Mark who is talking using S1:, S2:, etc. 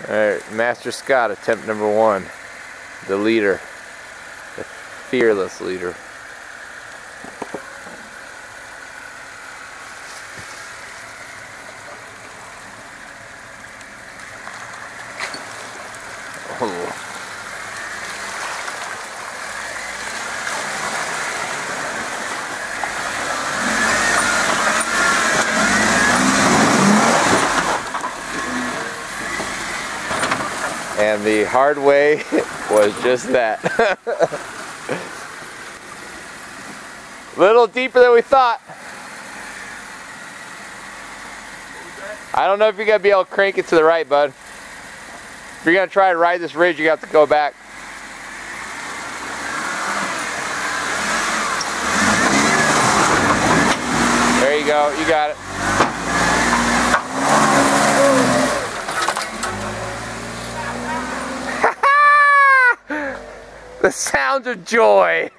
S1: Alright, Master Scott, attempt number 1. The leader. The fearless leader. Oh. And the hard way was just that. A little deeper than we thought. I don't know if you're going to be able to crank it to the right, bud. If you're going to try to ride this ridge, you have to go back. There you go, you got it. The sounds of joy.